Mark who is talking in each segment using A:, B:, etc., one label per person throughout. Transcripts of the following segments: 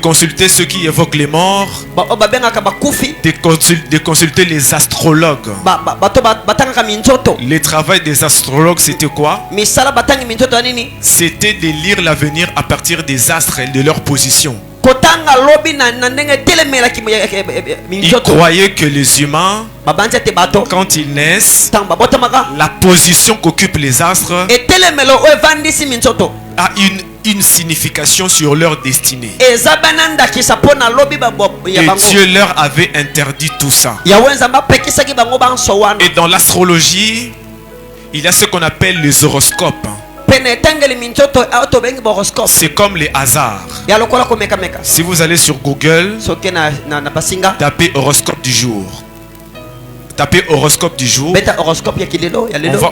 A: consulter ceux qui évoquent les morts, de consulter les astrologues. Le travail des astrologues, c'était quoi? C'était de lire l'avenir à partir des astres et de leur position. Ils croyaient que les humains, quand ils naissent, la position qu'occupent les astres a une signification sur leur destinée. Et Dieu leur avait interdit tout ça. Et dans l'astrologie, il y a ce qu'on appelle les horoscopes. C'est comme les hasards. Si vous allez sur Google, tapez horoscope du jour. Tapez horoscope du jour.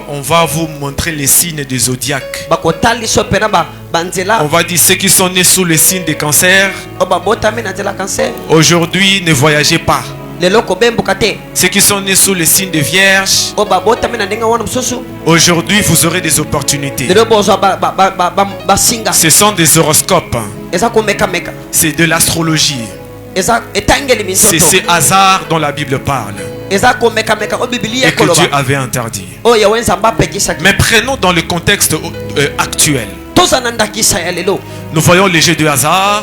A: On va vous montrer les signes des zodiaques. On va dire ceux qui sont nés sous le signe des cancers. Aujourd'hui, ne voyagez pas. Ceux qui sont nés sous le signe de Vierge, aujourd'hui vous aurez des opportunités. Ce sont des horoscopes. C'est de l'astrologie. C'est ces hasards dont la Bible parle et que Dieu avait interdit. Mais prenons dans le contexte actuel. Nous voyons les jeux de hasard,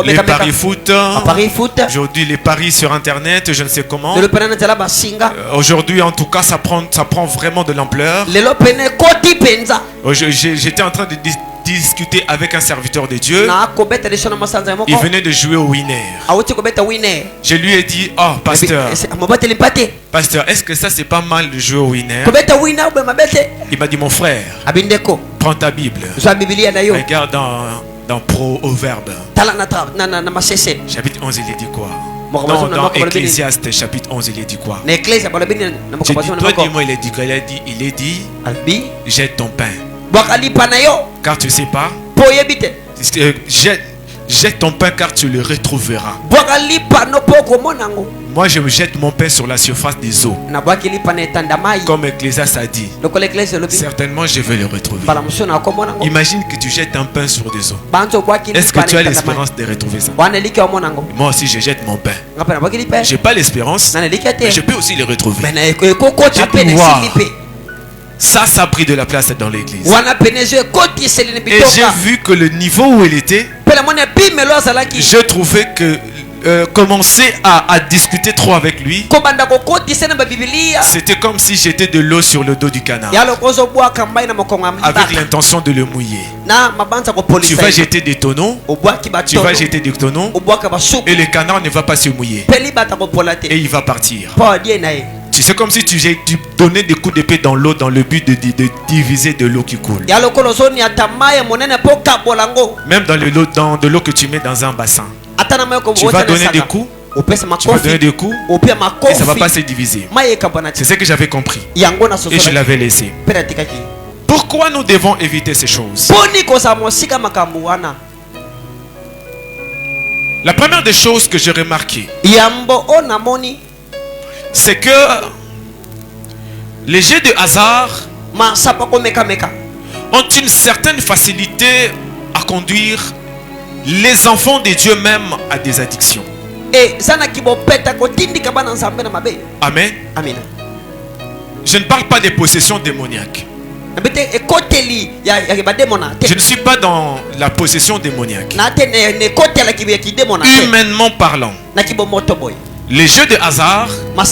A: les paris foot. Aujourd'hui les paris sur internet, je ne sais comment. Aujourd'hui en tout cas ça prend vraiment de l'ampleur. J'étais en train de discuter avec un serviteur de Dieu. Il venait de jouer au winner. Je lui ai dit: oh pasteur, est-ce que ça c'est pas mal de jouer au winner? Il m'a dit: mon frère, prends ta Bible, regarde dans Proverbe chapitre 11, il est dit quoi? Dans Ecclésiaste chapitre 11, il est dit quoi? Toi dis-moi, il est dit jette ton pain. Car tu ne sais pas. Jette ton pain car tu le retrouveras. Moi je me jette mon pain sur la surface des eaux. Comme Ecclésiaste a dit. Certainement je vais le retrouver. Imagine que tu jettes un pain sur des eaux. Est-ce que tu as l'espérance de retrouver ça? Moi aussi je jette mon pain. Je n'ai pas l'espérance, mais je peux aussi le retrouver. Ça a pris de la place dans l'église. Et j'ai vu que le niveau où il était, je trouvais que commencer à discuter trop avec lui, c'était comme si j'étais de l'eau sur le dos du canard, avec l'intention de le mouiller. Tu vas jeter des tonneaux, et le canard ne va pas se mouiller, et il va partir. C'est comme si tu donnais des coups d'épée dans l'eau dans le but de diviser de l'eau qui coule. Même dans de l'eau que tu mets dans un bassin. Tu vas donner des coups. Et ça ne va pas se diviser. C'est ce que j'avais compris. Et je l'avais laissé. Pourquoi nous devons éviter ces choses? La première des choses que j'ai remarqué, c'est que les jeux de hasard ont une certaine facilité à conduire les enfants de Dieu même à des addictions. Amen. Je ne parle pas des possessions démoniaques. Je ne suis pas dans la possession démoniaque. Humainement parlant, les jeux de hasard ont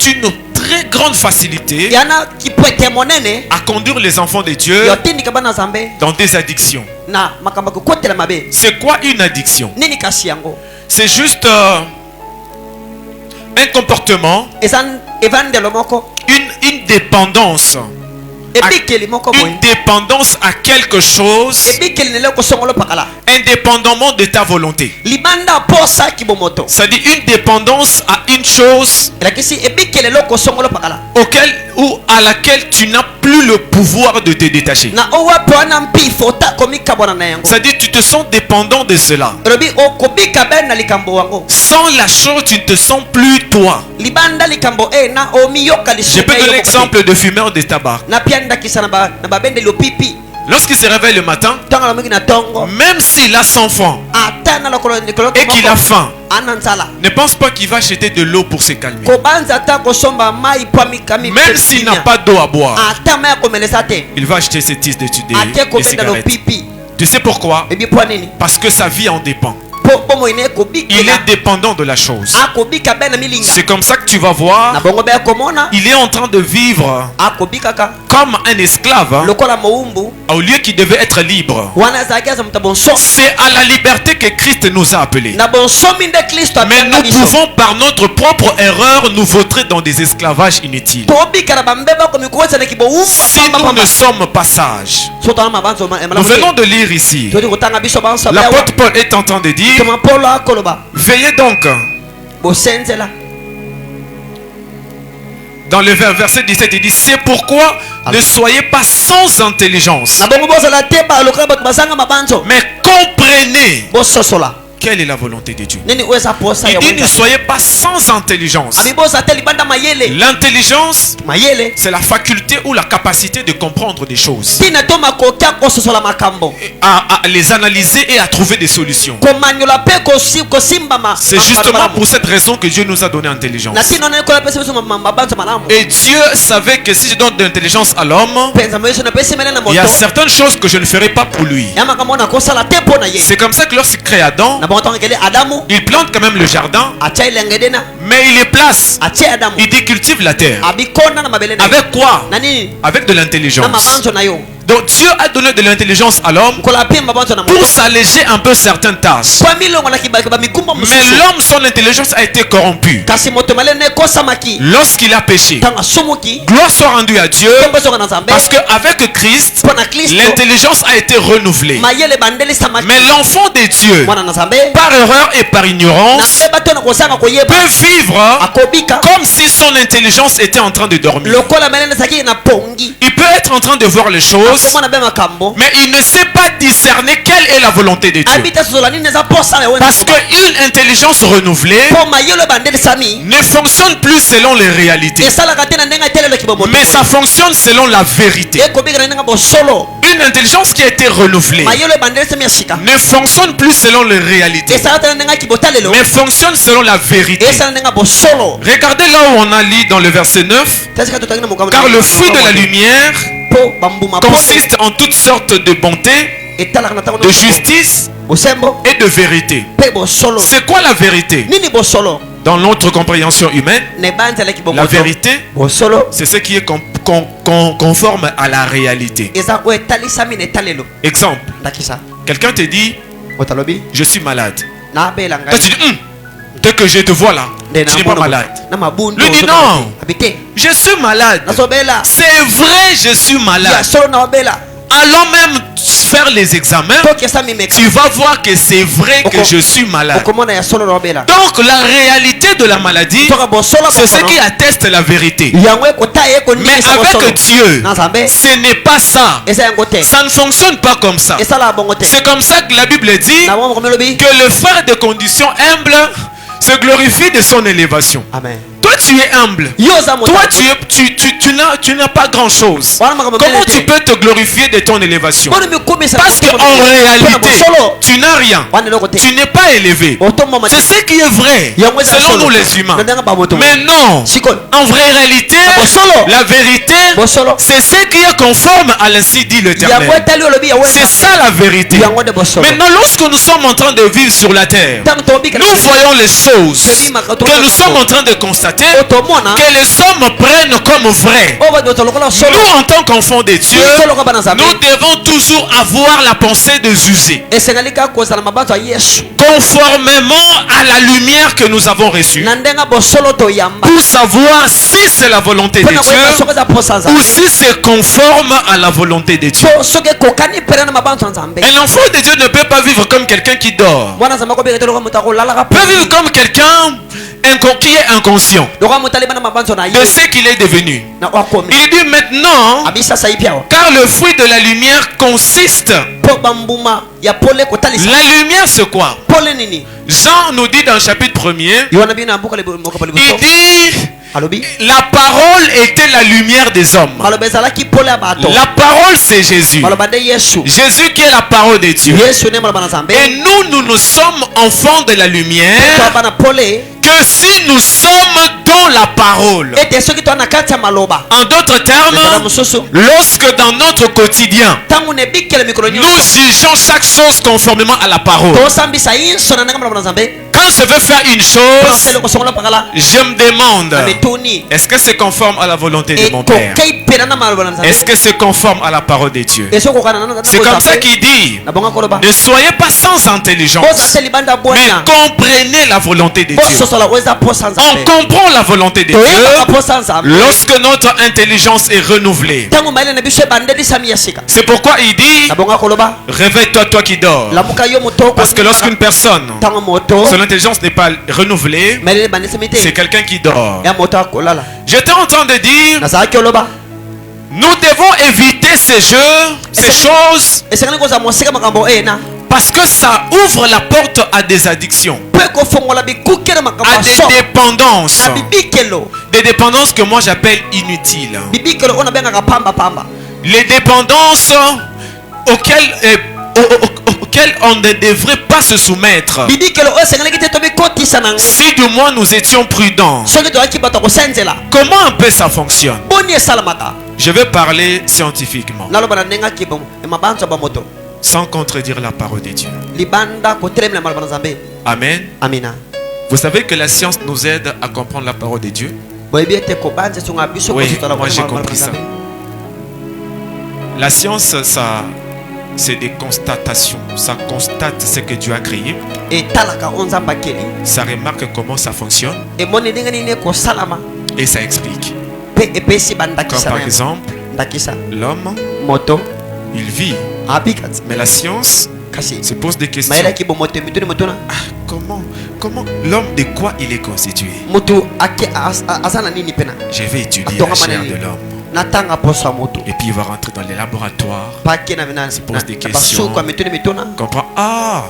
A: une très grande facilité à conduire les enfants de Dieu dans des addictions. C'est quoi une addiction? C'est juste un comportement, une dépendance. Une dépendance à quelque chose, indépendamment de ta volonté. C'est-à-dire une dépendance à une chose à laquelle tu n'as plus le pouvoir de te détacher. C'est-à-dire tu te sens dépendant de cela. Sans la chose, tu ne te sens plus toi. Je peux donner l'exemple de fumeurs de tabac. Lorsqu'il se réveille le matin, même s'il a 100 francs et qu'il a faim, ne pense pas qu'il va acheter de l'eau pour se calmer. Même s'il n'a pas d'eau à boire, il va acheter ses tiges d'étudier et cigarettes. Tu sais pourquoi? Parce que sa vie en dépend. Il est dépendant de la chose. C'est comme ça que tu vas voir, il est en train de vivre comme un esclave, au lieu qu'il devait être libre. C'est à la liberté que Christ nous a appelés. Mais nous pouvons par notre propre erreur nous vautrer dans des esclavages inutiles. Si nous ne sommes pas sages. Nous venons de lire ici, l'apôtre Paul est en train de dire, veillez donc. Dans le verset 17, il dit, c'est pourquoi ne soyez pas sans intelligence, mais comprenez quelle est la volonté de Dieu. Il dit, ne soyez pas sans intelligence. L'intelligence, c'est la faculté ou la capacité de comprendre des choses, à les analyser et à trouver des solutions. C'est justement pour cette raison que Dieu nous a donné intelligence. Et Dieu savait que si je donne de l'intelligence à l'homme, il y a certaines choses que je ne ferai pas pour lui. C'est comme ça que lorsqu'il crée Adam, il plante quand même le jardin, mais il les place. Il décultive la terre. Avec quoi? Avec de l'intelligence. Donc Dieu a donné de l'intelligence à l'homme pour s'alléger un peu certaines tâches. Mais l'homme, son intelligence a été corrompue. Lorsqu'il a péché, gloire soit rendue à Dieu, parce qu'avec Christ, l'intelligence a été renouvelée. Mais l'enfant de Dieu, par erreur et par ignorance, peut vivre comme si son intelligence était en train de dormir. Il peut être en train de voir les choses, mais il ne sait pas discerner quelle est la volonté de Dieu. Parce qu'une intelligence renouvelée ne fonctionne plus selon les réalités, mais ça fonctionne selon la vérité. Une intelligence qui a été renouvelée ne fonctionne plus selon les réalités, mais fonctionne selon la vérité. Regardez là où on a lu dans le verset 9, car le fruit de la lumière consiste en toutes sortes de bonté, de justice et de vérité. C'est quoi la vérité? Dans notre compréhension humaine, la vérité, c'est ce qui est conforme à la réalité. Exemple, quelqu'un te dit, je suis malade. Toi tu dis, dès que je te vois là, tu n'es pas malade. Lui dit non, je suis malade. C'est vrai, je suis malade. Allons même faire les examens, tu vas voir que c'est vrai que je suis malade. Donc la réalité de la maladie, c'est ce qui atteste la vérité. Mais avec Dieu, ce n'est pas ça. Ça ne fonctionne pas comme ça. C'est comme ça que la Bible dit que le frère de condition humble se glorifie de son élévation. Amen. Toi tu es humble. Toi tu n'as pas grand chose. Comment tu peux te glorifier de ton élévation? Parce qu'en réalité tu n'as rien. Tu n'es pas élevé. C'est ce qui est vrai selon nous les humains. Mais non, en vraie réalité, la vérité, c'est ce qui est conforme à l'ainsi dit l'Éternel. C'est ça la vérité. Maintenant lorsque nous sommes en train de vivre sur la terre, nous voyons les choses que nous sommes en train de constater, que les hommes prennent comme vrai. Nous en tant qu'enfants de Dieu, nous devons toujours avoir la pensée de juger conformément à la lumière que nous avons reçue, pour savoir si c'est la volonté de Dieu ou si c'est conforme à la volonté de Dieu. Un enfant de Dieu ne peut pas vivre comme quelqu'un qui dort. Il peut vivre comme quelqu'un qui est inconscient de ce qu'il est devenu. Il dit maintenant, car le fruit de la lumière consiste. La lumière c'est quoi? Jean nous dit dans le chapitre 1er, il dit la parole était la lumière des hommes. La parole c'est Jésus. Jésus qui est la parole de Dieu. Et nous sommes enfants de la lumière. Que si nous sommes dans la parole. En d'autres termes, lorsque dans notre quotidien, nous jugeons chaque chose conformément à la parole. Quand je veux faire une chose, je me demande, est-ce que c'est conforme à la volonté de mon Père? Est-ce que c'est conforme à la parole de Dieu? C'est comme ça qu'il dit, ne soyez pas sans intelligence, mais comprenez la volonté de Dieu. On comprend la volonté de Dieu lorsque notre intelligence est renouvelée. C'est pourquoi il dit, réveille-toi toi qui dors. Parce que lorsqu'une personne, son intelligence n'est pas renouvelée, c'est quelqu'un qui dort. J'étais en train de dire, nous devons éviter ces jeux, ces choses, parce que ça ouvre la porte à des addictions, à des dépendances. Des dépendances que moi j'appelle inutiles. Les dépendances auxquelles on ne devrait pas se soumettre. Si du moins nous étions prudents. Comment un peu ça fonctionne? Je vais parler scientifiquement, sans contredire la parole de Dieu. Amen. Vous savez que la science nous aide à comprendre la parole de Dieu. Oui, moi j'ai compris ça. La science, ça, c'est des constatations. Ça constate ce que Dieu a créé. Ça remarque comment ça fonctionne. Et ça explique. Comme par exemple, l'homme, il vit. Mais la science se pose des questions. Comment l'homme, de quoi il est constitué? Je vais étudier la chair de l'homme. Et puis il va rentrer dans les laboratoires. Il se pose des questions. Comprend. Ah,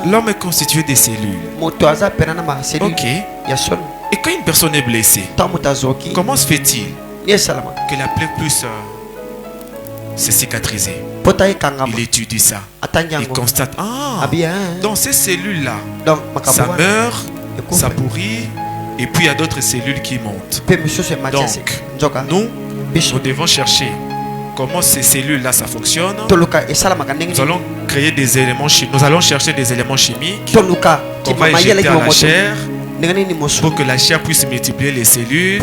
A: l'homme est constitué de cellules. Ok. Et quand une personne est blessée, comment se fait-il que la plaie puisse se cicatriser? Il étudie ça. Il constate, dans ces cellules-là, ça meurt, ça pourrit, et puis il y a d'autres cellules qui montent. Donc, nous devons chercher comment ces cellules-là, ça fonctionne. Nous allons créer des éléments chimiques. Nous allons chercher des éléments chimiques qu'on va injecter à la chair, pour que la chair puisse multiplier les cellules,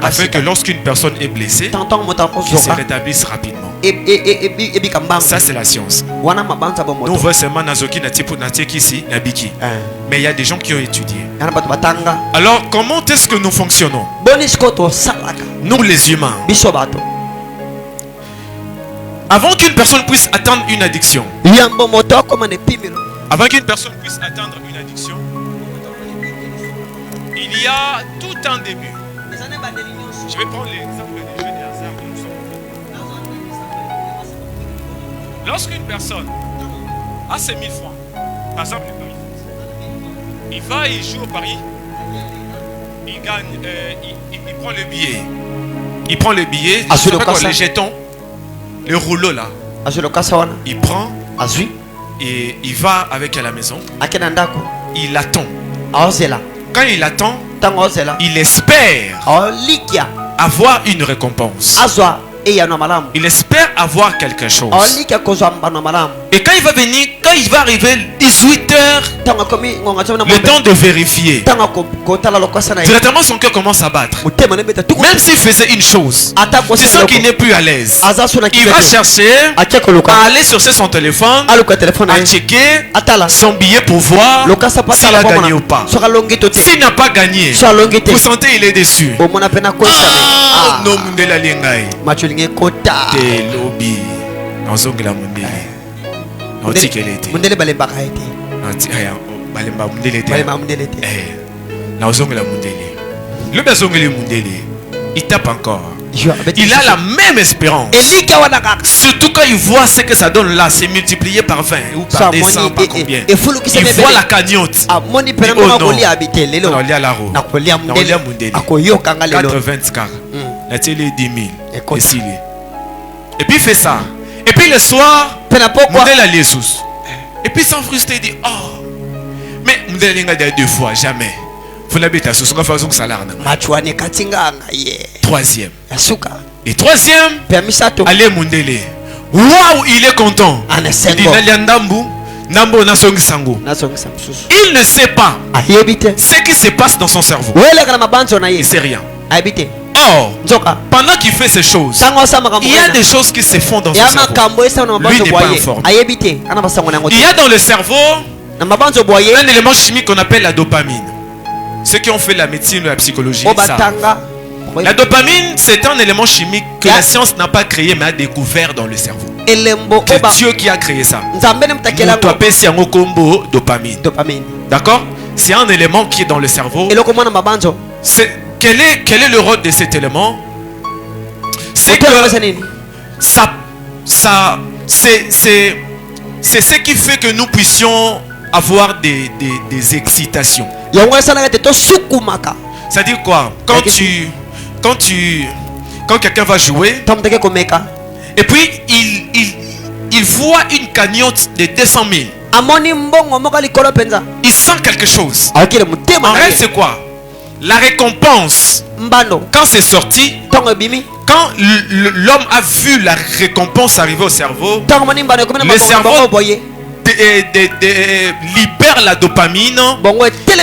A: afin que lorsqu'une personne est blessée, qu'elle se rétablisse rapidement. Ça c'est la science. Nous voyons seulement Nazoki ici, Nabiki. Mais il y a des gens qui ont étudié. Alors comment est-ce que nous fonctionnons, nous les humains? Avant qu'une personne puisse atteindre une addiction, avant qu'une personne puisse atteindre une addiction, il y a tout un début. Je vais prendre l'exemple des jeux de hasard que nous sommes. Lorsqu'une personne a ses 1000 francs, par exemple le pari, il va, il joue au pari, il gagne, il prend le billet. Il prend le billet, les jetons, le rouleau là. Il prend et il va avec à la maison. Il attend. Quand il attend, il espère avoir une récompense. Il espère avoir quelque chose. Et quand il va venir, quand il va arriver 18h, le temps de vérifier, directement son cœur commence à battre. Même s'il faisait une chose, c'est ça qu'il n'est plus à l'aise. Il va chercher à aller chercher son téléphone, à checker son billet pour voir s'il a gagné ou pas. S'il n'a pas gagné, vous sentez il est déçu. Ah, non, te lobby nazongela mundele nautikelete mundele balembaka ete balemba mundele te nazongela mundele le bazongeli mundele il tape encore il a la même espérance. Surtout quand il voit ce que ça donne là, c'est multiplié par 20 ou par des 100, par combien. Il voit la cagnotte. Oh non, non, il y a la roue. 80 car. La télé 10 000. Et puis il fait ça. Et puis le soir, modèle à Jesus. Et puis sans frustrer, il dit, oh, mais modèle il y a 2 fois, jamais. Vous n'avez pas ce qu'on fait son salaire. Troisième. Et troisième, allez Mundele. Waouh, il est content. Il ne sait pas ce qui se passe dans son cerveau. Il ne sait rien. Or, pendant qu'il fait ces choses, il y a des choses qui se font dans son cerveau. Lui n'est pas informé. Il y a dans le cerveau un élément chimique qu'on appelle la dopamine. Ceux qui ont fait la médecine ou la psychologie savent. La dopamine, c'est un élément chimique que la science n'a pas créé mais a découvert dans le cerveau. C'est Dieu qui a créé ça. Dopamine. D'accord? C'est un élément qui est dans le cerveau. Quel est le rôle de cet élément? C'est que c'est ce qui fait que nous puissions avoir des excitations. C'est-à-dire quoi? Quand quelqu'un va jouer et puis il voit une cagnotte de 200 000, il sent quelque chose. En vrai, c'est quoi? La récompense, quand c'est sorti, quand l'homme a vu la récompense arriver au cerveau, le cerveau libère la dopamine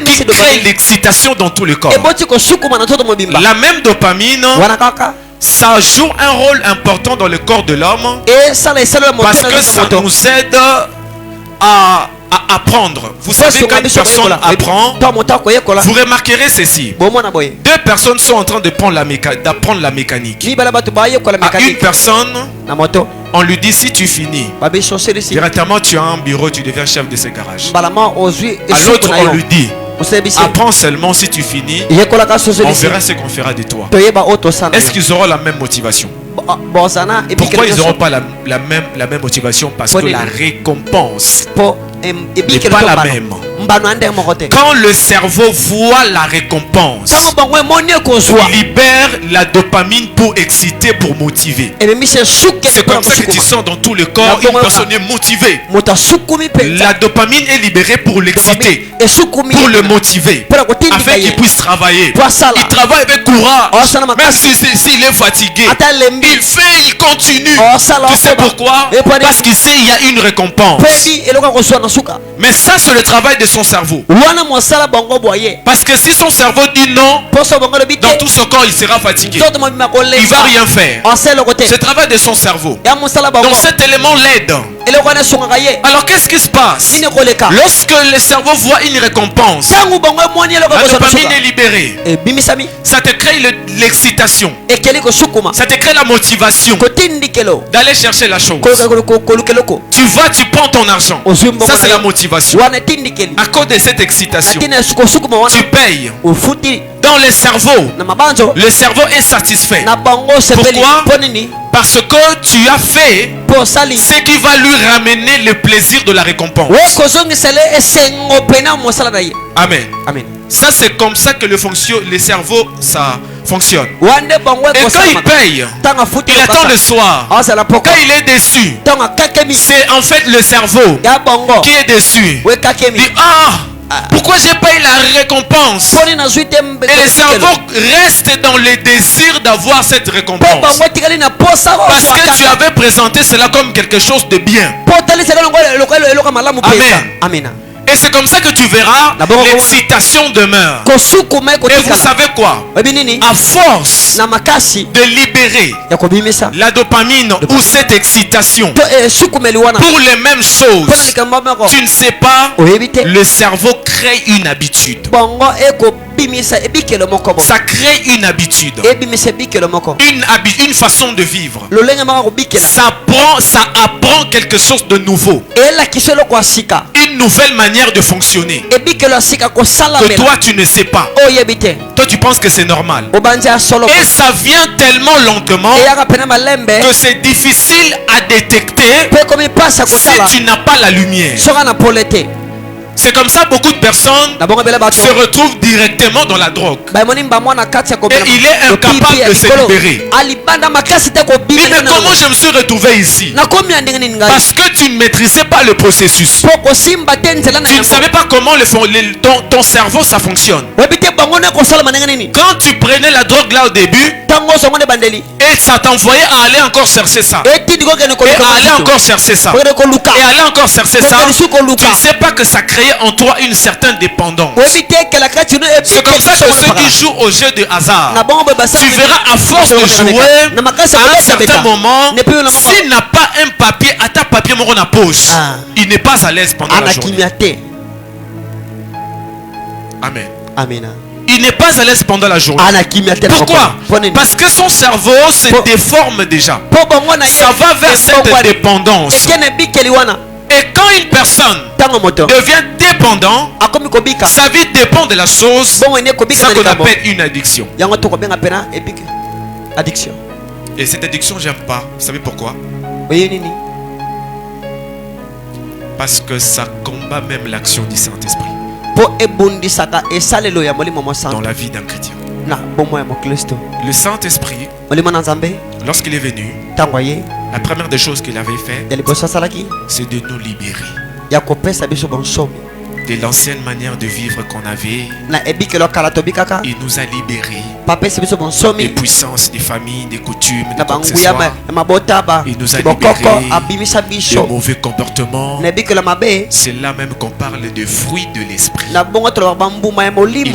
A: qui crée l'excitation dans tout le corps. La même dopamine, ça joue un rôle important dans le corps de l'homme parce que ça nous aide à apprendre. Vous savez, quand une personne apprend, vous remarquerez ceci. 2 personnes sont en train d'apprendre la mécanique. À une personne, on lui dit, si tu finis, directement tu as un bureau, tu deviens chef de ce garage. À l'autre, on lui dit, apprends seulement, si tu finis, on verra ce qu'on fera de toi. Est-ce qu'ils auront la même motivation? Pourquoi ils n'auront pas la même motivation? Parce que la récompense n'est pas la même. Quand le cerveau voit la récompense, il libère la dopamine pour exciter, pour motiver. C'est comme ça que tu sens dans tout le corps une personne est motivée. La dopamine est libérée pour l'exciter, pour le motiver, afin qu'il puisse travailler. Il travaille avec courage, même s'il est fatigué. Il fait, il continue. Tu sais pourquoi? Parce qu'il sait qu'il y a une récompense. Mais ça, c'est le travail de son cerveau. Parce que si son cerveau dit non, dans tout son corps, il sera fatigué. Il ne va rien faire. C'est le travail de son cerveau. Donc cet élément l'aide. Alors qu'est-ce qui se passe? Lorsque le cerveau voit une récompense, la dopamine est libérée. Ça te crée l'excitation. Ça te crée la motivation d'aller chercher la chose. Tu vas, tu prends ton argent. Ça, c'est la motivation. À cause de cette excitation, tu payes. Dans le cerveau est satisfait. Pourquoi? Parce que tu as fait ce qui va lui ramener le plaisir de la récompense. Amen. Ça, c'est comme ça que le cerveau ça fonctionne. Et quand il paye, il attend le soir. Quand il est déçu, c'est en fait le cerveau qui est déçu. Il dit, pourquoi j'ai payé la récompense? Et le cerveau reste dans le désir d'avoir cette récompense. Parce que tu avais présenté cela comme quelque chose de bien. Amen. Et c'est comme ça que tu verras, l'excitation demeure. Et vous savez quoi? À force de libérer la dopamine ou cette excitation pour les mêmes choses, tu ne sais pas, le cerveau crée une habitude. Ça crée une habitude, une façon de vivre. Ça apprend quelque chose de nouveau, une
B: une nouvelle manière de fonctionner que toi tu ne sais pas. Toi tu penses que c'est normal. Et ça vient tellement lentement que c'est difficile à détecter si tu n'as pas la lumière. C'est comme ça beaucoup de personnes se retrouvent directement dans la drogue. Et il est incapable de se libérer. Mais comment je me suis retrouvé ici? Parce que tu ne maîtrisais pas le processus. Tu ne savais pas comment ton cerveau ça fonctionne. Quand tu prenais la drogue là au début, et ça t'envoyait à aller encore chercher ça. Et aller encore chercher ça. Et aller encore chercher ça. Tu ne sais pas que ça crée en toi une certaine dépendance. C'est comme ça que ceux qui jouent au jeu de hasard, tu verras à force de jouer, à un certain moment, s'il n'a pas un papier, à ta papier mon na poche, il n'est pas à l'aise pendant la journée. Amen.
A: Amen.
B: Il n'est pas à l'aise pendant la journée. Pourquoi? Parce que son cerveau se déforme déjà. Ça va vers cette dépendance. Et quand une personne devient dépendant, sa vie dépend de la chose, ça qu'on appelle une addiction. Et cette addiction, j'aime pas. Vous savez pourquoi? Parce que ça combat même l'action du Saint-Esprit dans la vie d'un chrétien. Le Saint-Esprit, lorsqu'il est venu, la première des choses qu'il avait fait, c'est de nous libérer de l'ancienne manière de vivre qu'on avait. Il nous a libérés des puissances, des familles, des coutumes, des accessoires. Il nous a libérés des mauvais comportements. C'est là même qu'on parle de fruits de l'esprit. Il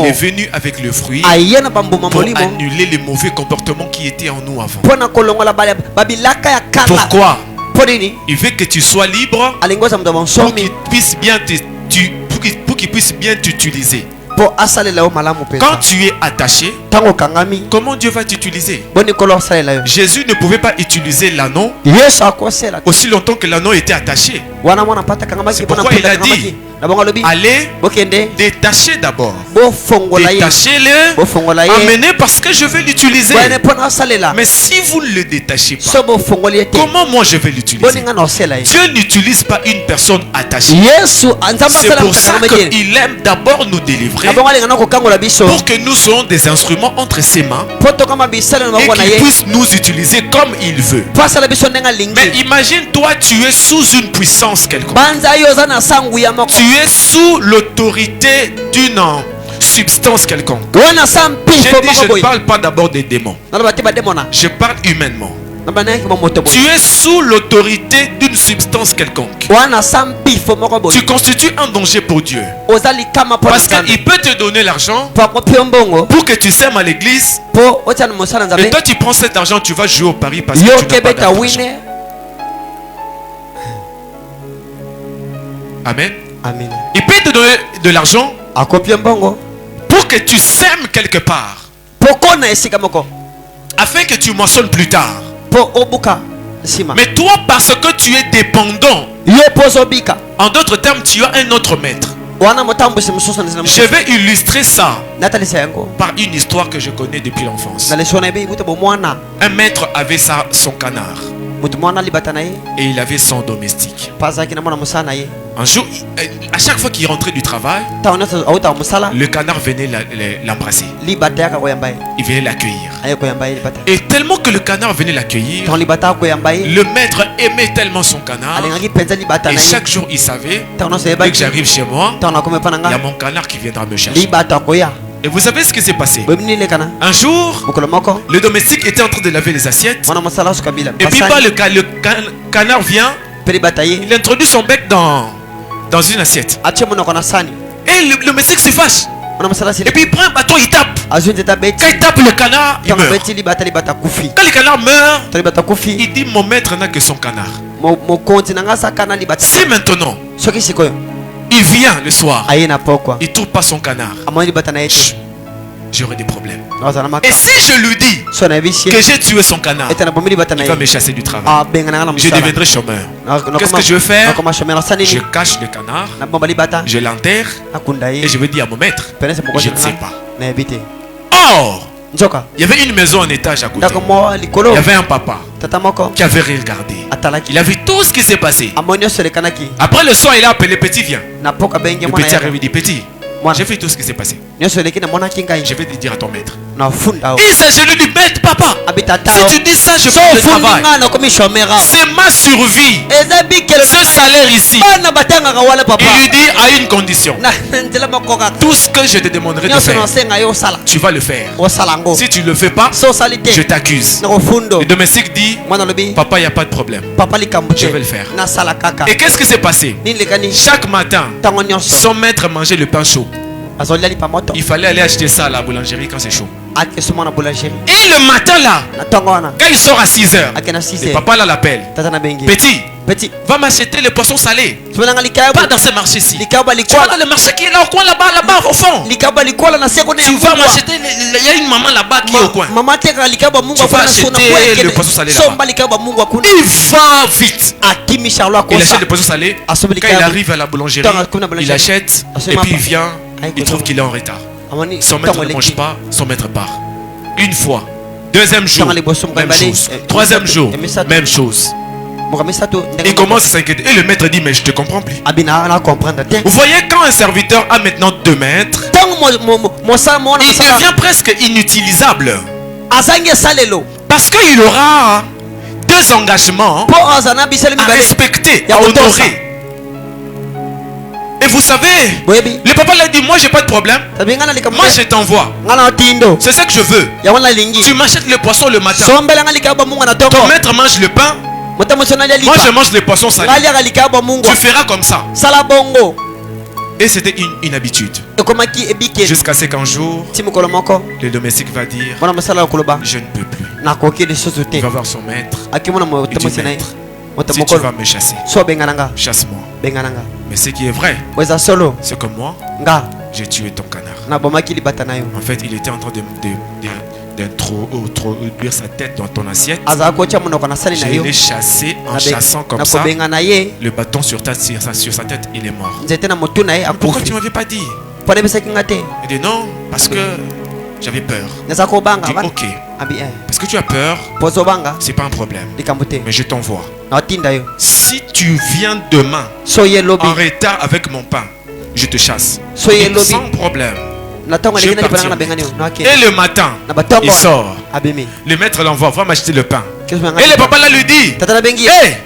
B: est venu avec le fruit pour annuler les mauvais comportements qui étaient en nous avant. Pourquoi? Il veut que tu sois libre pour qu'il puisse bien t'utiliser. Quand tu es attaché, comment Dieu va t'utiliser? Jésus ne pouvait pas utiliser l'anneau aussi longtemps que l'anneau était attaché. C'est pourquoi il a dit: allez, détachez d'abord. Détachez-le, emmenez parce que je vais l'utiliser. Mais si vous ne le détachez pas, comment moi je vais l'utiliser? Dieu n'utilise pas une personne attachée. C'est pour ça qu'il aime d'abord nous délivrer pour que nous soyons des instruments entre ses mains et qu'il puisse nous utiliser comme il veut. Mais imagine toi, tu es sous une puissance quelconque. Tu es sous l'autorité d'une substance quelconque. Je ne parle pas d'abord des démons. Je parle humainement. Tu es sous l'autorité d'une substance quelconque. Tu constitues un danger pour Dieu. Parce qu'il peut te donner l'argent pour que tu sèmes à l'église. Et toi tu prends cet argent, tu vas jouer au pari parce que tu n'as pas d'argent. Amen. Amen. Il peut te donner de l'argent pour que tu sèmes quelque part, afin que tu moissonnes plus tard. Mais toi, parce que tu es dépendant, en d'autres termes, tu as un autre maître. Je vais illustrer ça par une histoire que je connais depuis l'enfance. Un maître avait son canard et il avait son domestique. Un jour, à chaque fois qu'il rentrait du travail, le canard venait l'embrasser. Il venait l'accueillir. Et tellement que le canard venait l'accueillir, le maître aimait tellement son canard. Et chaque jour, il savait, dès que j'arrive chez moi, il y a mon canard qui viendra me chercher. Et vous savez ce qui s'est passé? Un jour, le domestique était en train de laver les assiettes. Et puis le canard vient. Il introduit son bec dans une assiette. Et le domestique se fâche. Et puis il prend un bâton, il tape. Quand il tape le canard, il meurt. Quand le canard meurt, il dit: mon maître n'a que son canard. Si maintenant il vient le soir, il ne trouve pas son canard, j'aurai des problèmes. Et si je lui dis que j'ai tué son canard, il va me chasser du travail. Je deviendrai chômeur. Qu'est-ce que je vais faire? Je cache le canard, je l'enterre et je vais dire à mon maître, je ne sais pas. Or, il y avait une maison en étage à côté. Il y avait un papa qui avait regardé. Il a vu tout ce qui s'est passé. Après le soir, il a appelé Petit, viens. Le petit a dit, Petit, j'ai vu tout ce qui s'est passé. Je vais te dire à ton maître. Il s'agit du maître, papa. Si tu dis ça, je fais le travail. C'est ma survie. Ce salaire ici. Il lui dit à une condition. Tout ce que je te demanderai de faire, tu vas le faire. Si tu ne le fais pas, je t'accuse. Le domestique dit, papa, il n'y a pas de problème. Je vais le faire. Et qu'est-ce qui s'est passé? Chaque matin, son maître mangeait le pain chaud. Il fallait aller acheter ça à la boulangerie quand c'est chaud. Et le matin là, quand il sort à 6h, le papa là l'appelle. Petit, va m'acheter le poisson salé. Pas dans ce marché-ci. Tu vas dans le marché qui est là au coin, là-bas au fond. Tu vas m'acheter, il y a une maman là-bas qui est au coin. Tu vas acheter le poisson salé là-bas. Il va vite. Il achète le poisson salé. Quand il arrive à la boulangerie, il achète et puis il vient. Il trouve qu'il est en retard. Son maître ne mange pas, son maître part. Une fois. Deuxième jour, même chose. Troisième jour, même chose. Il commence à s'inquiéter. Et le maître dit, mais je ne te comprends plus. Vous voyez, quand un serviteur a maintenant 2 maîtres, il devient presque inutilisable. Parce qu'il aura 2 engagements à respecter, à honorer. Et vous savez, le papa l'a dit, moi j'ai pas de problème. Moi je t'envoie. C'est ce que je veux. Tu m'achètes le poisson le matin. Ton maître mange le pain. Moi je mange le poisson salé. Tu feras comme ça. Et c'était une habitude. Jusqu'à ce qu'un jour, le domestique va dire, je ne peux plus. Il va voir son maître. Il dit, maître, si tu vas me chasser, chasse-moi. Mais ce qui est vrai, c'est que moi, j'ai tué ton canard. En fait, il était en train d'introduire sa tête dans ton assiette. Je l'ai chassé en chassant comme ça. Le bâton sur sa tête, il est mort. Pourquoi tu ne m'avais pas dit? Il dit non, parce que j'avais peur. Il dit ok. Parce que tu as peur, c'est pas un problème. Mais je t'envoie. Si tu viens demain en retard avec mon pain, je te chasse. Sans problème. Je partirai. Et le matin, il sort. Le maître l'envoie, va m'acheter le pain. Et le papa là lui dit, hey,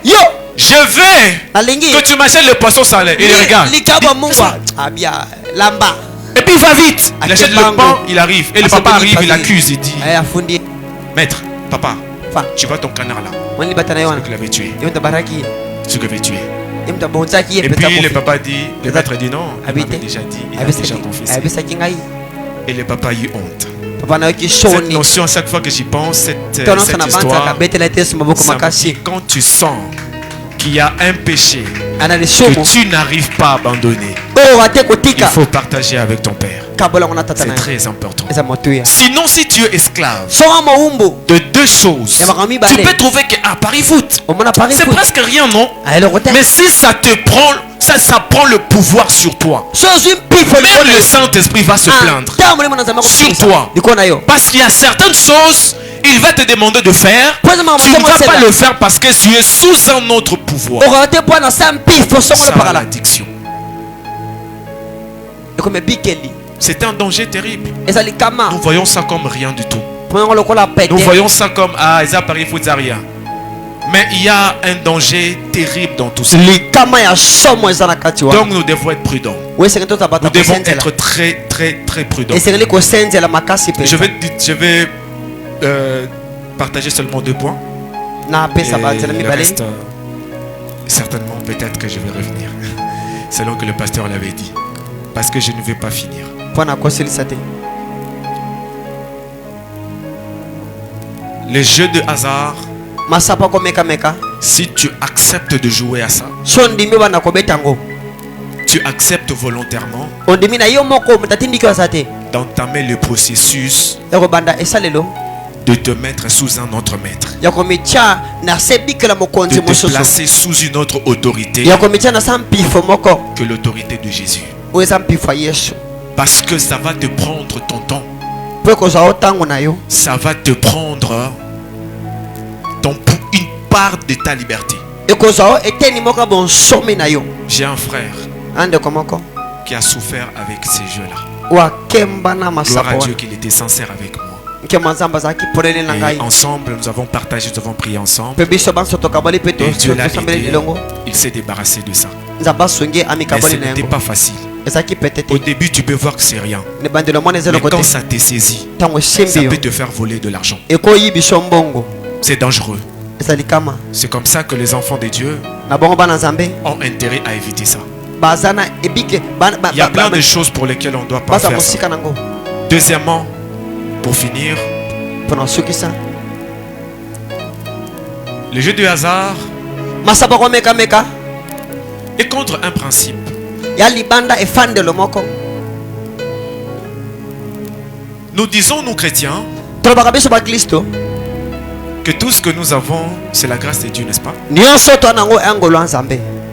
B: je veux que tu m'achètes le poisson salé. Il regarde. Et puis il va vite. Il achète le pain, il arrive. Et le papa arrive, il accuse, il dit, maître, papa, tu vois ton canard là. C'est ce qu'il avait tué. Ce qu'il avait tué. Et puis le papa dit, le maître dit non, il m'avait déjà dit, il a déjà confessé. Et le papa a eu honte. Cette notion, à chaque fois que j'y pense, cette histoire, ça me dit, quand tu sens qu'il y a un péché que tu n'arrives pas à abandonner, il faut partager avec ton père. C'est très important. Sinon, si tu es esclave de 2 choses, tu peux trouver que Paris foot, c'est presque rien, non? Mais si ça te prend, ça prend le pouvoir sur toi, même le Saint-Esprit va se plaindre sur toi. Parce qu'il y a certaines choses, il va te demander de faire, tu ne vas pas le faire parce que tu es sous un autre pouvoir. C'est l'addiction. C'est un danger terrible. Nous voyons ça comme rien du tout. Nous voyons ça comme rien. Mais il y a un danger terrible dans tout ça. Donc nous devons être prudents. Nous devons être très très très prudents. Je vais partager seulement 2 points. Et le reste, certainement, peut-être que je vais revenir. Selon que le pasteur l'avait dit. Parce que je ne vais pas finir. Les jeux de hasard, si tu acceptes de jouer à ça, tu acceptes volontairement. d'entamer le processus de te mettre sous un autre maître, de te placer sous une autre autorité que l'autorité de Jésus. Parce que ça va te prendre ton temps. Ça va te prendre une part de ta liberté. J'ai un frère qui a souffert avec ces jeux-là. Gloire à Dieu qu'il était sincère avec moi. Et ensemble, nous avons partagé, nous avons prié ensemble. Et Dieu l'a aidé. Il s'est débarrassé de ça. Mais ce n'était pas facile. Au début, tu peux voir que c'est rien. Mais quand ça te saisit, ça peut te faire voler de l'argent. C'est dangereux. C'est comme ça que les enfants de Dieu ont intérêt à éviter ça. Il y a plein de choses pour lesquelles on ne doit pas faire ça. Deuxièmement, pour finir, le jeu du hasard est contre un principe. Nous disons, nous chrétiens, que tout ce que nous avons, c'est la grâce de Dieu, n'est-ce pas?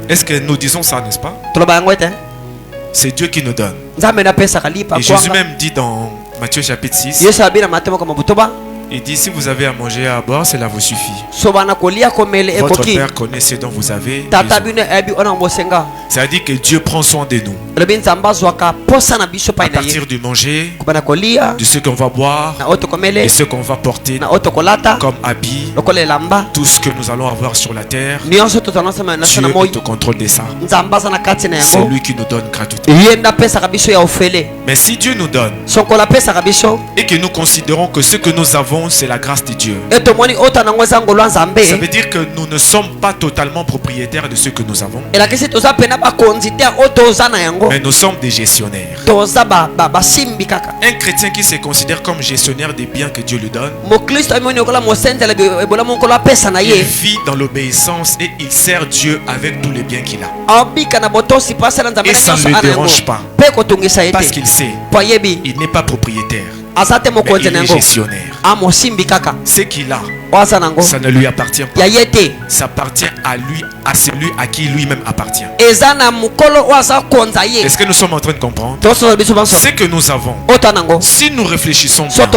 B: Est-ce que nous disons ça, n'est-ce pas? C'est Dieu qui nous donne. Et Jésus même dit dans Matthieu chapitre 6, il dit, si vous avez à manger et à boire, cela vous suffit. Votre Père connaît ce dont vous avez besoin. C'est-à-dire que Dieu prend soin de nous. À partir du manger, de ce qu'on va boire, et ce qu'on va porter comme habit, tout ce que nous allons avoir sur la terre, Dieu est au contrôle de ça. C'est lui qui nous donne gratuitement. Mais si Dieu nous donne et que nous considérons que ce que nous avons, c'est la grâce de Dieu, ça veut dire que nous ne sommes pas totalement propriétaires de ce que nous avons, mais nous sommes des gestionnaires. Un chrétien qui se considère comme gestionnaire des biens que Dieu lui donne, il vit dans l'obéissance et il sert Dieu avec tous les biens qu'il a. Et ça ne le dérange pas, parce qu'il sait il n'est pas propriétaire, mais il est gestionnaire. Ce qu'il a, ça ne lui appartient pas. Ça appartient à lui, à celui à qui lui-même appartient. Est-ce que nous sommes en train de comprendre? Ce que nous avons, si nous réfléchissons bien,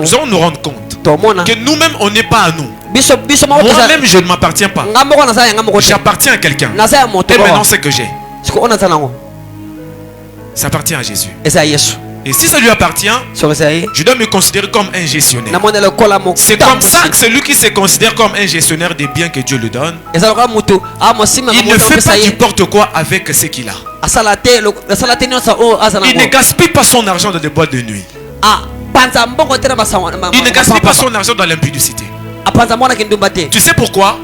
B: nous allons nous rendre compte que nous-mêmes, on n'est pas à nous. Moi-même, je ne m'appartiens pas. J'appartiens à quelqu'un. Et maintenant, ce que j'ai, ça appartient à Jésus. Et si ça lui appartient, je dois me considérer comme un gestionnaire. C'est comme ça que celui qui se considère comme un gestionnaire des biens que Dieu lui donne, il ne fait pas n'importe quoi avec ce qu'il a. Il ne gaspille pas son argent dans des boîtes de nuit. Il ne gaspille pas son argent dans l'impudicité. Tu sais pourquoi?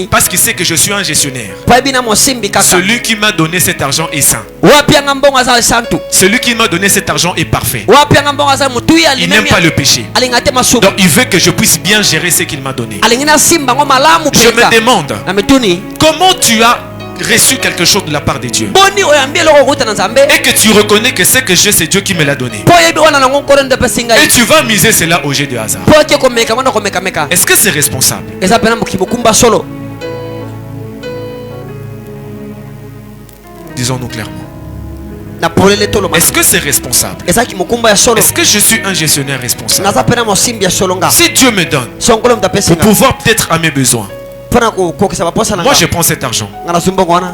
B: Parce qu'il sait que je suis un gestionnaire. Celui qui m'a donné cet argent est saint. Celui qui m'a donné cet argent est parfait. Il n'aime pas le péché. Donc il veut que je puisse bien gérer ce qu'il m'a donné. Je me demande, comment tu as reçu quelque chose de la part de Dieu et que tu reconnais que ce que j'ai, c'est Dieu qui me l'a donné, et tu vas miser cela au jeu de hasard? Est-ce que c'est responsable? Disons-nous clairement. Est-ce que c'est responsable? Est-ce que je suis un gestionnaire responsable? Si Dieu me donne pour pouvoir peut-être à mes besoins, moi je prends cet argent,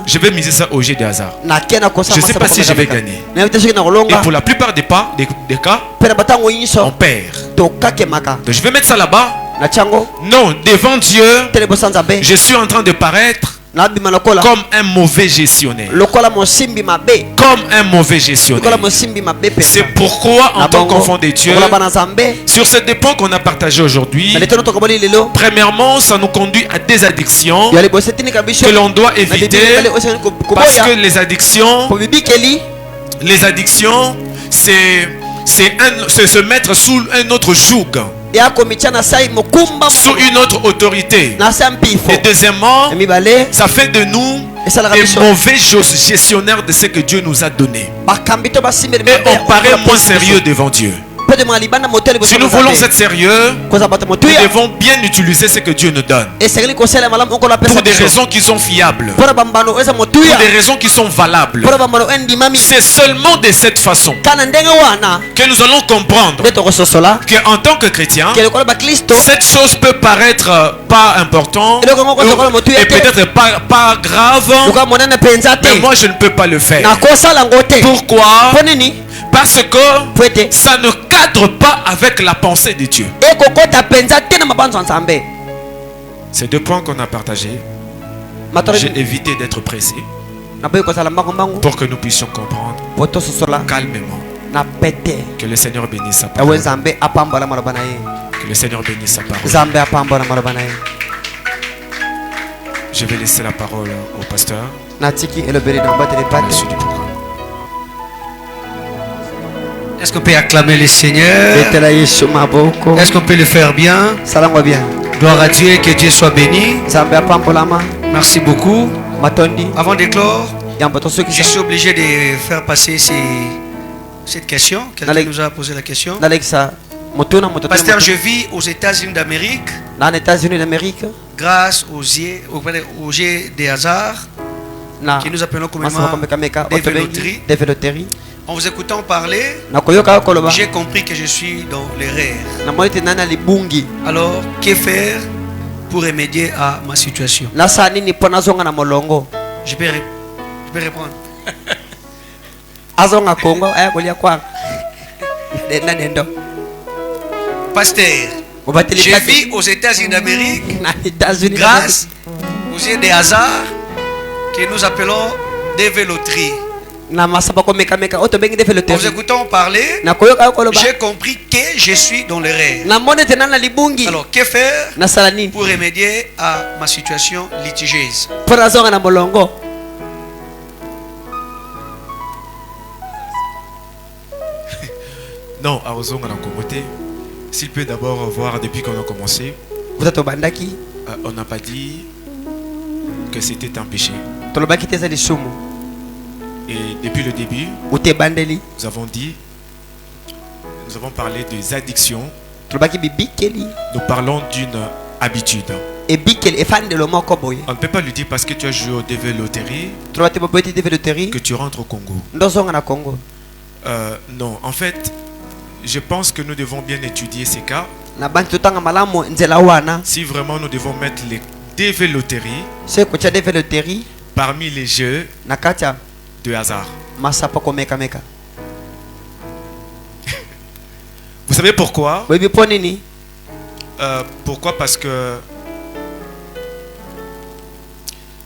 B: je vais miser ça au jeu de hasard. Je ne sais pas si je vais gagner. Et pour la plupart des cas, on perd. Donc je vais mettre ça là-bas. Non, devant Dieu, je suis en train de paraître comme un mauvais gestionnaire. Comme un mauvais gestionnaire. C'est pourquoi, en tant qu'enfant de Dieu, sur cette époque qu'on a partagé aujourd'hui, premièrement, ça nous conduit à des addictions que l'on doit éviter. Parce que les addictions, c'est se mettre sous un autre joug, sous une autre autorité. Et deuxièmement, ça fait de nous des mauvais gestionnaires de ce que Dieu nous a donné. Et on paraît moins sérieux devant Dieu. Si nous voulons être sérieux, nous devons bien utiliser ce que Dieu nous donne. Pour des raisons qui sont fiables. Pour des raisons qui sont valables. C'est seulement de cette façon que nous allons comprendre qu'en tant que chrétien, cette chose peut paraître pas importante et peut-être pas grave, mais moi je ne peux pas le faire. Pourquoi? Parce que ça ne cadre pas avec la pensée de Dieu. Ces deux points qu'on a partagés, j'ai évité d'être pressé pour que nous puissions comprendre calmement. Que le Seigneur bénisse sa parole. Que le Seigneur bénisse sa parole. Je vais laisser la parole au pasteur à la suite du programme.
C: Est-ce qu'on peut acclamer le Seigneur? Est-ce qu'on peut le faire bien? Gloire à Dieu, que Dieu soit béni. Merci beaucoup. Avant de clore, je suis obligé de faire passer cette question. Quelqu'un nous a posé la question. Pasteur, je vis aux États-Unis d'Amérique. Grâce aux jets des hasards que nous appelons communément des véloteries. En vous écoutant parler, j'ai compris que je suis dans l'erreur. Alors, que faire pour remédier à ma situation? Je peux répondre. Pasteur, je vis aux États-Unis d'Amérique grâce aux jets des hasards que nous appelons des véloteries. En vous écoutant parler, j'ai compris que je suis dans l'erreur. Alors, que faire pour remédier à ma situation litigieuse?
B: Non, à Ozong, s'il peut d'abord voir depuis qu'on a commencé, on n'a pas dit que c'était un péché. Et depuis le début, nous avons dit, nous avons parlé des addictions. Nous parlons d'une habitude. On ne peut pas lui dire parce que tu as joué au DV Loterie que tu rentres au Congo. Non, en fait, je pense que nous devons bien étudier ces cas. Si vraiment nous devons mettre les DV Loterie parmi les jeux de hasard. Vous savez pourquoi? Pourquoi? Parce que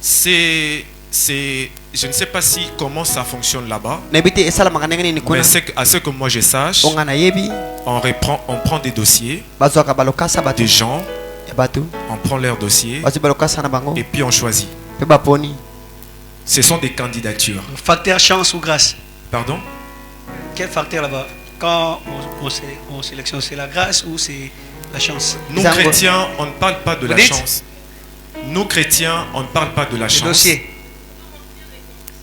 B: je ne sais pas si comment ça fonctionne là-bas, mais à ce que moi je sache, on prend des dossiers des gens, on prend leurs dossiers et puis on choisit. Ce sont des candidatures.
C: Facteur chance ou grâce?
B: Pardon?
C: Quel facteur là-bas? Quand on sélectionne, c'est la grâce ou c'est la chance?
B: Nous chrétiens, on ne parle pas de la chance. Nous chrétiens, on ne parle pas de la chance.
C: Dossier.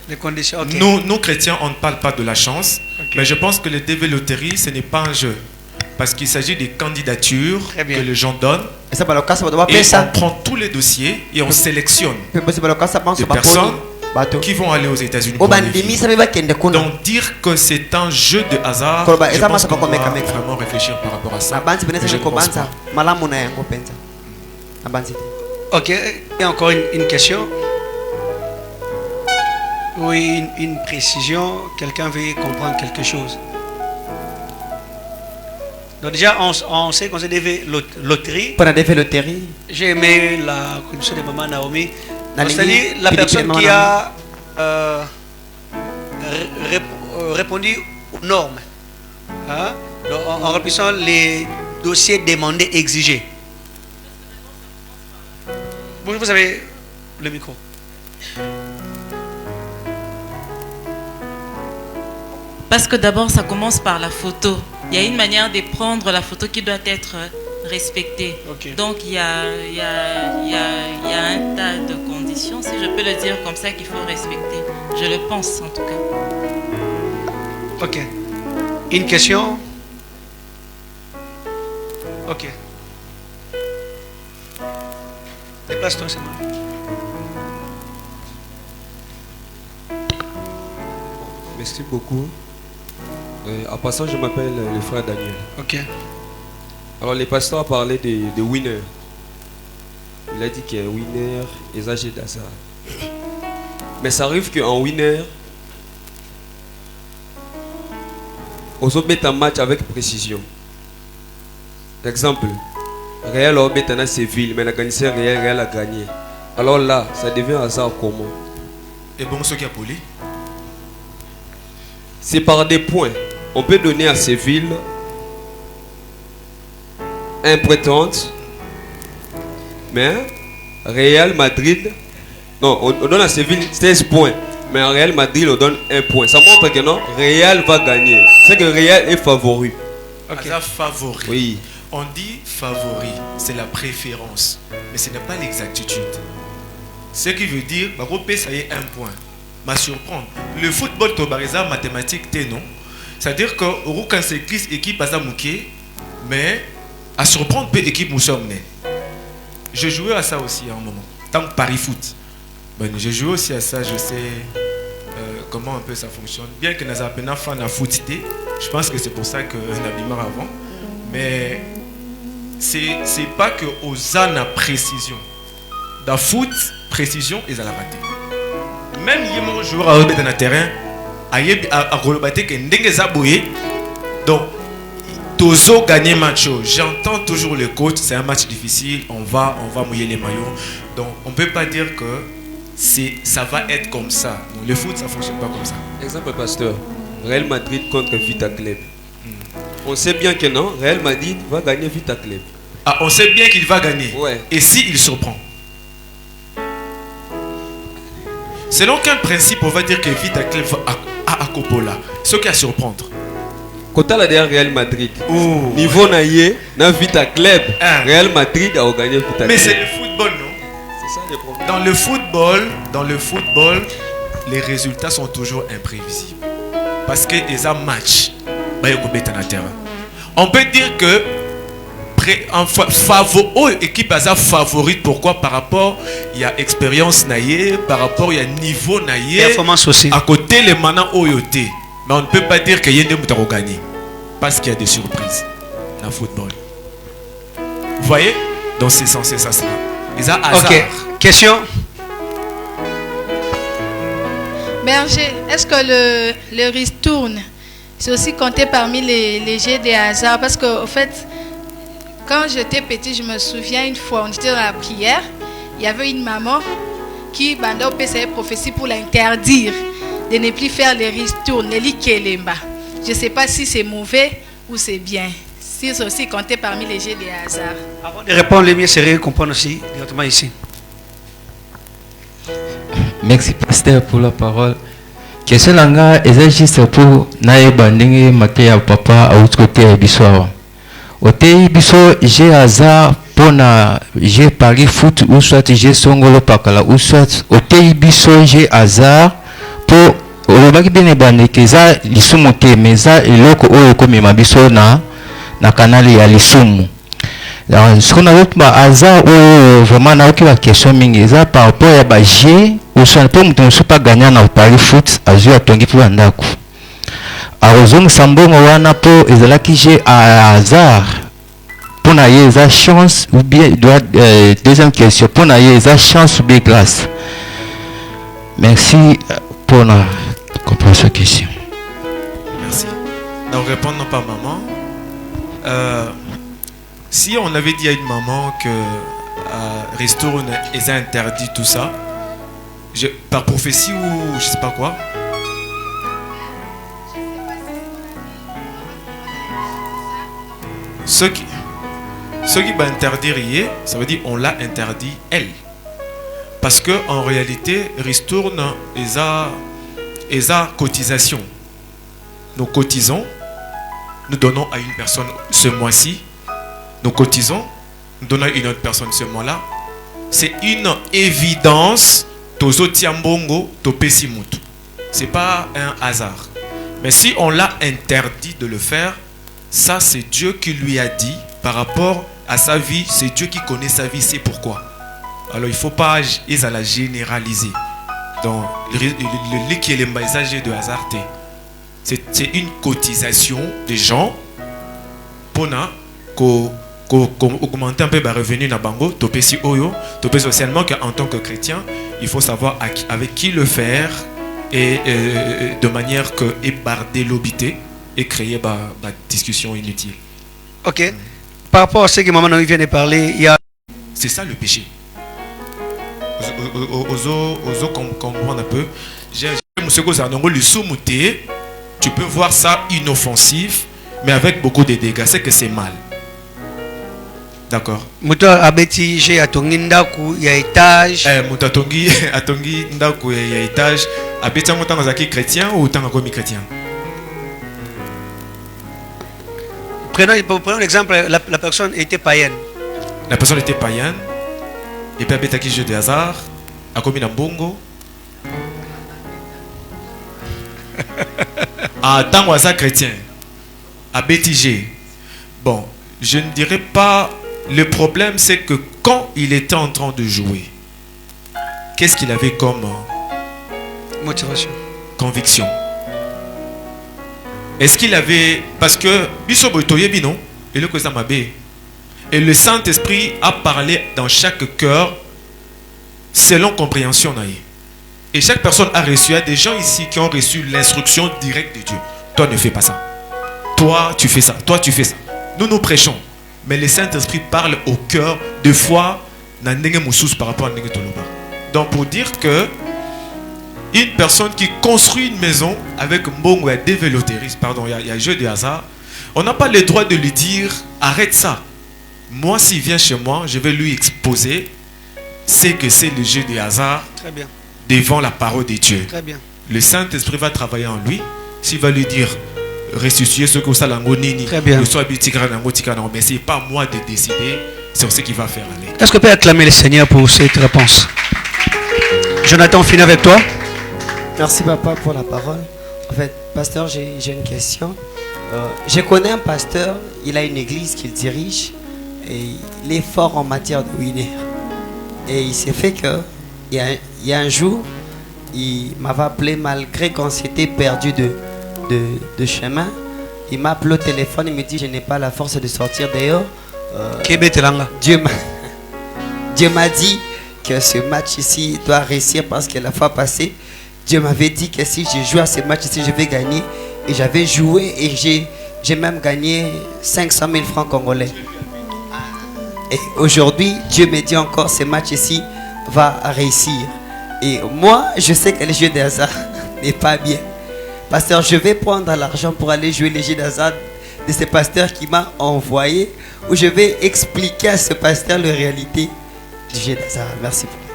C: Les conditions. Okay.
B: Nous chrétiens, on ne parle pas de la chance. Okay. Mais je pense que le DV Loterie, ce n'est pas un jeu. Parce qu'il s'agit des candidatures que les gens donnent. Et on prend tous les dossiers et on sélectionne des personnes qui vont aller aux États-Unis. Donc dire que c'est un jeu de hasard, je pense qu'on doit vraiment réfléchir par rapport à ça. Je ne pense pas.
C: Ok, et encore une question. Oui, une précision. Quelqu'un veut comprendre quelque chose. Donc déjà, on sait qu'on s'est des loteries. J'ai aimé la condition de Maman Naomi. C'est-à-dire la personne qui a répondu aux normes, hein? Donc, en remplissant les dossiers demandés, exigés. Vous avez le micro.
D: Parce que d'abord, ça commence par la photo. Il y a une manière de prendre la photo qui doit être respectée. Okay. Donc, il y a un tas de conditions traditions, si je peux le dire comme ça, qu'il faut respecter. Je le pense en tout cas.
C: Ok. Une question? Ok. Déplace-toi, c'est moi.
E: Merci beaucoup. En passant, je m'appelle le frère Daniel.
C: Ok.
E: Alors, le pasteur a parlé de winner. Il a dit qu'il y a un winner et âgé d'Azar. Mais ça arrive qu'en winner, on se met en match avec précision. Exemple, Real a mis en Séville, mais la gagné, Real a gagné. Alors là, ça devient hasard comment?
B: Et bon, ce qui a poli?
E: C'est par des points. On peut donner à Séville un prétendant, mais Real Madrid, non, on donne à Séville 16 points, mais en Real Madrid on donne 1 point. Ça montre que non, Real va gagner. C'est que Real est favori.
B: Okay. Favori.
E: Oui.
B: On dit favori, c'est la préférence, mais ce n'est pas l'exactitude. Ce qui veut dire, ça y est 1 point. M'a surprendre. Le football tobariza mathématique t'es non. C'est-à-dire que quand c'est Christ équipe à Zamouké, mais à surprendre peu équipe Moussomne. Je jouais à ça aussi à un moment. Tant que Paris foot. Ben, je jouais aussi à ça, je sais comment un peu ça fonctionne. Bien que nous avons un fan à foot, je pense que c'est pour ça que nous avons avant. Mais c'est pas que aux ânes à précision. Dans foot, précision, ils ont la raté. Même les joueurs à dans le terrain, à Golobaté, que Ndenge donc, Tozo gagner match. J'entends toujours le coach, c'est un match difficile, on va mouiller les maillots. Donc, on ne peut pas dire que ça va être comme ça. Donc, le foot, ça ne fonctionne pas comme ça.
E: Exemple, pasteur, Real Madrid contre Vita Club. On sait bien que non, Real Madrid va gagner Vita Club.
B: Ah, on sait bien qu'il va gagner.
E: Ouais.
B: Et s'il surprend? Selon quel principe on va dire que Vita Club a Coppola? Ce qui a surprendre.
E: Quand on a derrière Real Madrid, niveau naïe, na Vita Club, Real Madrid a gagné Vita Club.
B: Mais c'est le football, non?
E: C'est ça le problème.
B: Dans le football, les résultats sont toujours imprévisibles. Parce que les matchs, on peut dire que équipe favorite, pourquoi? Par rapport il y a expérience naïe, par rapport il y a niveau naïe,
C: performance aussi.
B: À côté les manants oyoté. Mais on ne peut pas dire qu'il y a des moutons gagnés. Parce qu'il y a des surprises dans le football. Vous voyez? Donc c'est censé ça. Ils ont hasard.
C: Ok. Question?
F: Berger, est-ce que le ristourne, c'est aussi compté parmi les jets des hasards? Parce qu'au fait, quand j'étais petit, je me souviens une fois, on était dans la prière, il y avait une maman qui, banda au PCA prophétie pour l'interdire de ne plus faire les ristournes, les likelemba. Je ne sais pas si c'est mauvais ou c'est bien. Si c'est aussi compté parmi les jets des hasards.
C: Avant de répondre, les miens sérieux comprendre aussi directement ici.
G: Merci pasteur pour la parole. Question langa est juste pour nae bandingue maté papa à autre côté bissoir. Ote biso j'ai hasard pour na j'ai pari foot ou soit j'ai songolo pakala ou soit ote biso j'ai hasard pour olobaki bene bande keza lisumu te meza eloko oyo komema biso na kanali ya lisumu. Ce qu'on a vu hasard ou vraiment na aucune question mingi ça par rapport à ba G ou soit pour mutu so pas gagner na pari foot azu atongi pour andako. Arozong sambongo wana po ezalaki G à hasard pour na yeza chance ou bien deuxième question pour na yeza chance ou bien grâce. Merci pour la compréhension question.
B: Merci. Donc répondons pas maman. Si on avait dit à une maman que Ristourne est interdit tout ça, par prophétie ou je sais pas quoi. Ce qui va interdire hier, ça veut dire on l'a interdit elle. Parce que en réalité, Ristourne est à cotisation. Nous cotisons, nous donnons à une personne ce mois-ci. Nous cotisons, nous donnons à une autre personne ce mois-là. c'est une évidence. Tozo tiambongo, topesi mutu. C'est pas un hasard. Mais si on l'a interdit de le faire, ça c'est Dieu qui lui a dit par rapport à sa vie. C'est Dieu qui connaît sa vie, c'est pourquoi. Alors il ne faut pas la généraliser. Donc le qui est le message de hasard, c'est une cotisation des gens pour augmenter un peu le revenu na bango, topesi oyo, topesi socialement qu'en tant que chrétien, il faut savoir avec qui le faire et de manière que ébarder l'obité et créer une discussion inutile.
C: Ok. Par rapport à ce que maman vient de parler, il y a...
B: C'est ça le péché. Ozo comprendre un peu. Tu peux voir ça inoffensif, mais avec beaucoup de dégâts. C'est que c'est mal. D'accord.
C: Muto abeti j'ai atongi ndaku ya étage.
B: Muto atongi ndaku ya étage. Abeti muto ngazaki chrétien ou tanga komi chrétien.
C: Prenons l'exemple, la personne était païenne.
B: La personne était païenne. Et puis abeti qui jeu de hasard, a commis un bongo. Ah, tant que ça chrétien. Abeti j'ai. Bon, je ne dirais pas. Le problème, c'est que quand il était en train de jouer, qu'est-ce qu'il avait comme
C: motivation,
B: conviction? Est-ce qu'il avait... Parce que et le Saint-Esprit a parlé dans chaque cœur selon compréhension. Et chaque personne a reçu, il y a des gens ici qui ont reçu l'instruction directe de Dieu. Toi, ne fais pas ça. Toi, tu fais ça. Toi, tu fais ça. Nous prêchons. Mais le Saint-Esprit parle au cœur de foi par rapport à Toloba. Donc pour dire que une personne qui construit une maison avec mbongo et développeuriste, pardon, il y a jeu de hasard, on n'a pas le droit de lui dire arrête ça. Moi, s'il vient chez moi, je vais lui exposer ce que c'est le jeu de hasard.
C: Très bien.
B: Devant la parole de Dieu.
C: Très bien.
B: Le Saint-Esprit va travailler en lui. S'il va lui dire ressusciter ce que ça l'angonini,
C: très bien.
B: Mais c'est pas moi de décider sur ce qu'il va faire.
C: Est-ce que tu peux acclamer le Seigneur pour cette réponse? Jonathan, on finit avec toi.
H: Merci papa pour la parole. En fait, pasteur, j'ai une question. Je connais un pasteur, il a une église qu'il dirige et il est fort en matière de winner. Et il s'est fait que il y a un jour, il m'avait appelé malgré qu'on s'était perdu de chemin. Il m'a appelé au téléphone, il me dit je n'ai pas la force de sortir dehors. Dieu m'a dit que ce match ici doit réussir parce que la fois passée, Dieu m'avait dit que si je joue à ce match ici, je vais gagner. Et j'avais joué et j'ai même gagné 500 000 francs congolais. Et aujourd'hui, Dieu me dit encore ce match ici va réussir. Et moi, je sais que le jeu de hasard n'est pas bien. Pasteur, je vais prendre l'argent pour aller jouer les jeux d'hasard de ce pasteur qui m'a envoyé, où je vais expliquer à ce pasteur la réalité du jeu d'hasard. Merci beaucoup.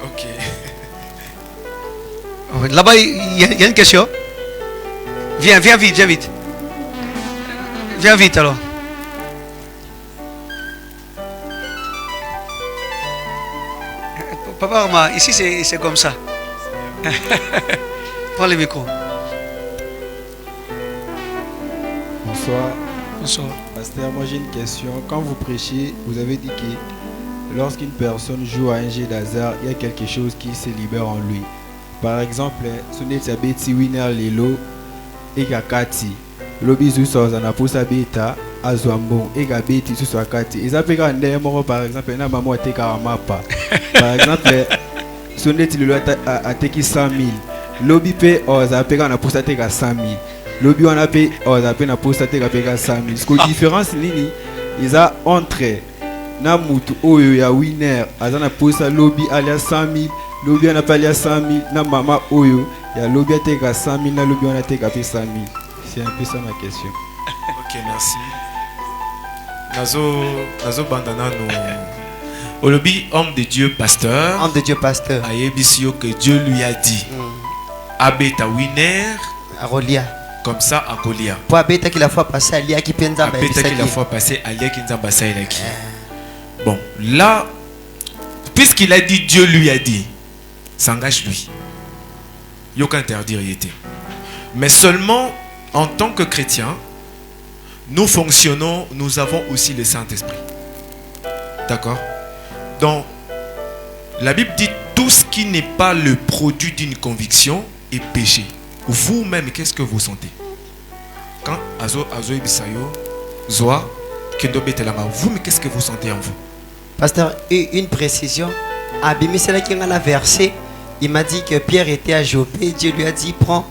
C: Ok. Là-bas, il y a une question. Viens vite, viens vite. Viens vite alors. Papa Arma, ici c'est comme ça. Prends le micro.
I: Bonsoir.
C: Bonsoir.
I: Pasteur, moi j'ai une question. Quand vous prêchez, vous avez dit que lorsqu'une personne joue à un jeu d'hasard, il y a quelque chose qui se libère en lui. Par exemple, si vous beti winner lelo et kakati, lobizu sozana posa beta azwambo et gabeti sur kati. Ils appellent quand même par exemple na maman a teka mapa. Par exemple, si vous a teki 100 000, lobi pe ozape quand na posa teka 100 000. Lobi on a payé ozape na posa teka peka 100 000. Ce que différence nini ils a entre na mutu oyo ya winner azana posa lobi alias 100 000. Lobi on a payé 100 000 na mama oyo ya lobi a teka 100 000 na lobi on a teka 100 000. C'est un peu ça ma question.
B: Ok, merci. Nazo bandana no. Olobi, homme de Dieu, pasteur.
H: Homme de Dieu, pasteur.
B: Ayebisio que Dieu lui a dit. Abeta winner.
H: Arolia.
B: Comme ça, à Golia.
H: Pour abeta qui la fois passée, Alia qui penza.
B: Abeta qui la fois passée, Alia qui nzamba saïlaki. Bon, là, puisqu'il a dit, Dieu lui a dit, s'engage lui. Il n'y a aucun interdit. Mais seulement en tant que chrétiens, nous fonctionnons, nous avons aussi le Saint-Esprit. D'accord? Donc, la Bible dit tout ce qui n'est pas le produit d'une conviction est péché. Vous-même, qu'est-ce que vous sentez? Quand vous, mais qu'est-ce que vous sentez en vous?
H: Pasteur, une précision. Abimi, c'est là qu'il y a un verset. Il m'a dit que Pierre était à Jopé. Dieu lui a dit, prends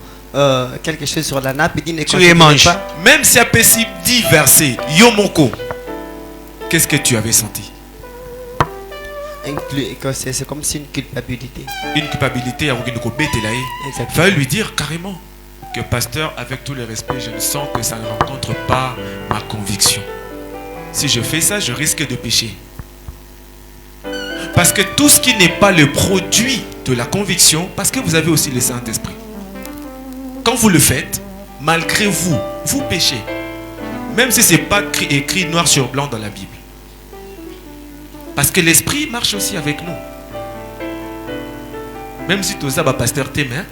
H: quelque chose sur la nappe. Il dit, ne
B: continue pas. Même si à Pessi dit verset, Yomoko, qu'est-ce que tu avais senti?
H: C'est comme si une culpabilité.
B: Une culpabilité, il fallait lui dire carrément que pasteur, avec tout le respect, je sens que ça ne rencontre pas ma conviction. Si je fais ça, je risque de pécher. Parce que tout ce qui n'est pas le produit de la conviction, parce que vous avez aussi le Saint-Esprit. Quand vous le faites, malgré vous, vous péchez. Même si ce n'est pas écrit noir sur blanc dans la Bible. Parce que l'Esprit marche aussi avec nous. Même si tu as un pasteur témoin,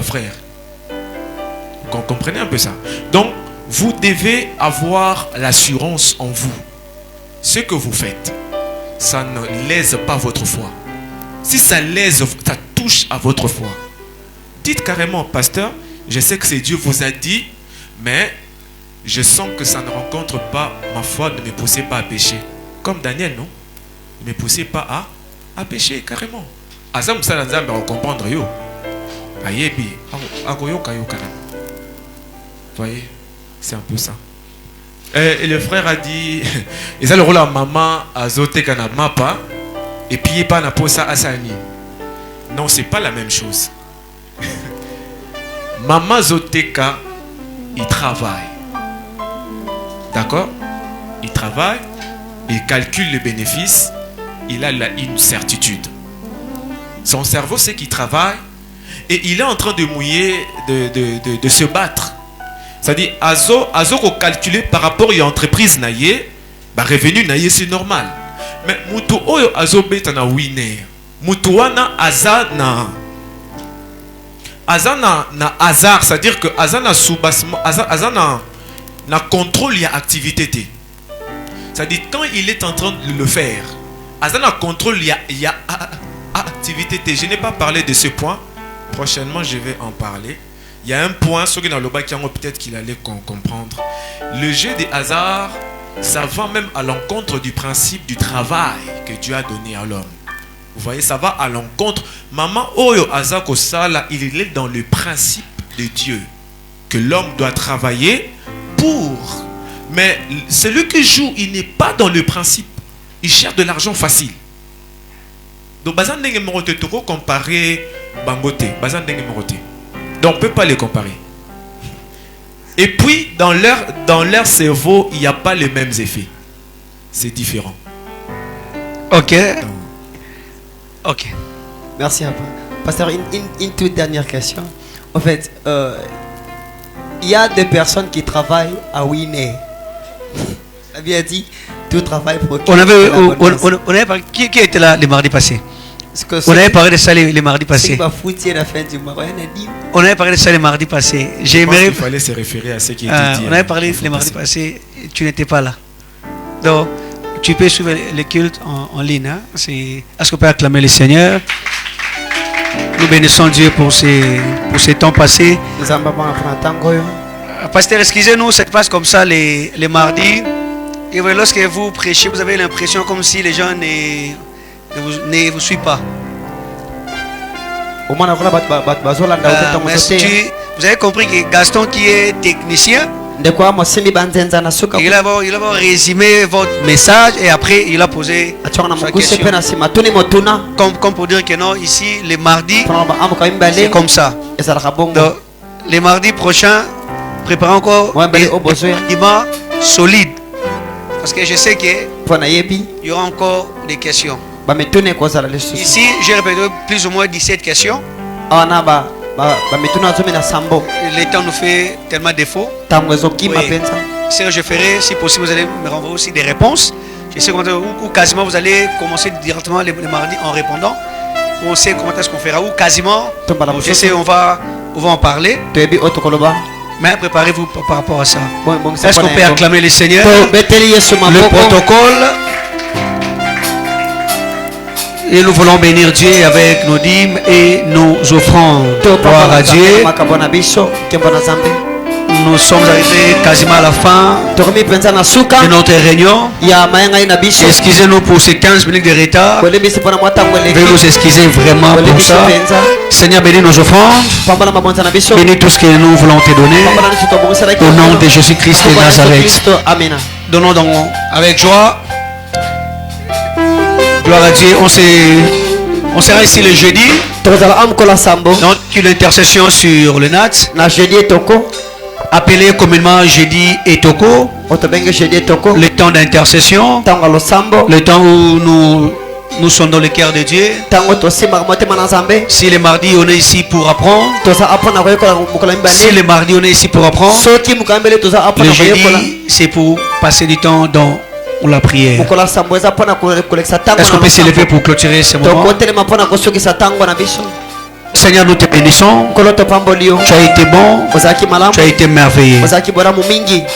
B: frère. Vous comprenez un peu ça? Donc, vous devez avoir l'assurance en vous. Ce que vous faites, ça ne lèse pas votre foi. Si ça lèse, ça touche à votre foi. Dites carrément, pasteur, je sais que c'est Dieu vous a dit, mais je sens que ça ne rencontre pas ma foi, ne me poussez pas à pécher. Comme Daniel, non? Ne me poussez pas à pécher, carrément. Azam Salanzam va comprendre yo. Ayebi, agoyo kayo kanam. Voyez, c'est un peu ça. Et le frère a dit, ils ont le rôle à maman azote kana mapa et puis pas na posa asani. Non, c'est pas la même chose. Maman zoteka, il travaille. D'accord? Il travaille, il calcule les bénéfices, il a une certitude. Son cerveau sait qu'il travaille et il est en train de mouiller, de se battre. C'est-à-dire, azo ko calculer par rapport à l'entreprise naïe, bah revenu naïe c'est normal. Mais mutu oyo azo beta na winner. Mutu wana azana na hasard, c'est-à-dire que azana soubassement, azana na contrôle il y a activité. C'est-à-dire quand il est en train de le faire, azana contrôle il y a activité. Je n'ai pas parlé de ce point. Prochainement, je vais en parler. Il y a un point, ceux qui dans le bas qui ont peut-être qu'il allait comprendre. Le jeu des hasards, ça va même à l'encontre du principe du travail que Dieu a donné à l'homme. Vous voyez, ça va à l'encontre. Maman Oyo Azako Sala, il est dans le principe de Dieu que l'homme doit travailler pour. Mais celui qui joue, il n'est pas dans le principe. Il cherche de l'argent facile. Donc, bazan denge morote toko comparer Bangote, bazan denge morote. Donc, on ne peut pas les comparer. Et puis, dans leur cerveau, il n'y a pas les mêmes effets. C'est différent.
C: Ok. Ok.
H: Merci un peu. Pasteur, une toute dernière question. En fait, il y a des personnes qui travaillent à Winner. Ça bien dit, tout travail pour...
C: On avait parlé, qui était là le mardi passé? On avait parlé de ça les mardis passés. On avait parlé de ça les mardis passés.
B: Il fallait se référer à ce qui était dit.
C: On avait parlé les mardis passés. Tu n'étais pas là. Donc, tu peux suivre le culte en ligne. Hein? Est-ce qu'on peut acclamer le Seigneur? Nous bénissons Dieu pour ces temps passés. Pasteur, excusez-nous, ça se passe comme ça les mardis. Et lorsque vous prêchez, vous avez l'impression comme si les gens ne vous suivent pas. Vous avez compris que Gaston qui est technicien, il a résumé votre message et après il a posé sa question. Comme pour dire que non, ici les mardis c'est comme ça. Donc, les mardis prochains, préparez encore des arguments solides. Parce que je sais qu'il y aura encore des questions. Ici, j'ai répété plus ou moins 17 questions. Le temps nous fait tellement défaut. Oui. Je ferai, si possible, vous allez me renvoyer aussi des réponses. Ou quasiment vous allez commencer directement les mardis en répondant. On sait comment est-ce qu'on fera. Ou quasiment, je sais, on va en parler. Mais préparez-vous par rapport à ça. Est-ce qu'on peut acclamer les seigneurs? Le protocole. Et nous voulons bénir Dieu avec nos dîmes et nos offrandes. Gloire à Dieu. Nous sommes arrivés quasiment à la fin de notre réunion. Excusez-nous pour ces 15 minutes de retard. Veuillez nous excuser vraiment pour ça. Seigneur, bénis nos offrandes. Bénis tout ce que nous voulons te donner. Au nom de Jésus-Christ de Nazareth. Donnons donc avec joie. Gloire à Dieu. On sera ici le jeudi. Donc une intercession sur le NAT. Appelé communément jeudi Etoko. Le temps d'intercession. Le temps où nous sommes dans le cœur de Dieu. Si le mardi on est ici pour apprendre. Si le mardi on est ici pour apprendre. Le jeudi c'est pour passer du temps dans la prière. Est-ce qu'on peut s'élever pour clôturer ce moment? Seigneur, nous te bénissons. Tu as été bon. Tu as été merveilleux.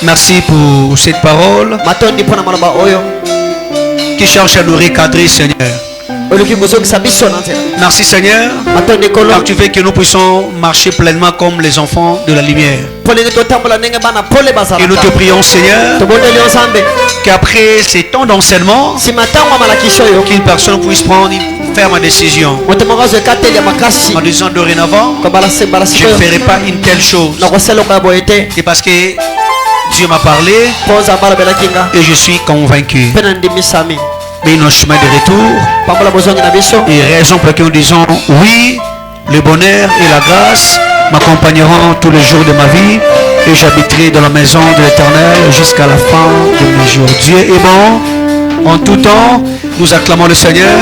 C: Merci pour cette parole qui cherche à nous recadrer, Seigneur. Merci, Seigneur, car tu veux que nous puissions marcher pleinement comme les enfants de la lumière. Et nous te prions, Seigneur, qu'après ces temps d'enseignement, qu'une personne puisse prendre une ferme décision en disant dorénavant, je ne ferai pas une telle chose. Et parce que Dieu m'a parlé et je suis convaincu. Mais nos chemins de retour et raison pour laquelle nous disons oui, le bonheur et la grâce m'accompagneront tous les jours de ma vie et j'habiterai dans la maison de l'Éternel jusqu'à la fin de mes jours. Dieu est bon en tout temps. Nous acclamons le Seigneur.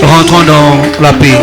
C: Rentrons dans la paix.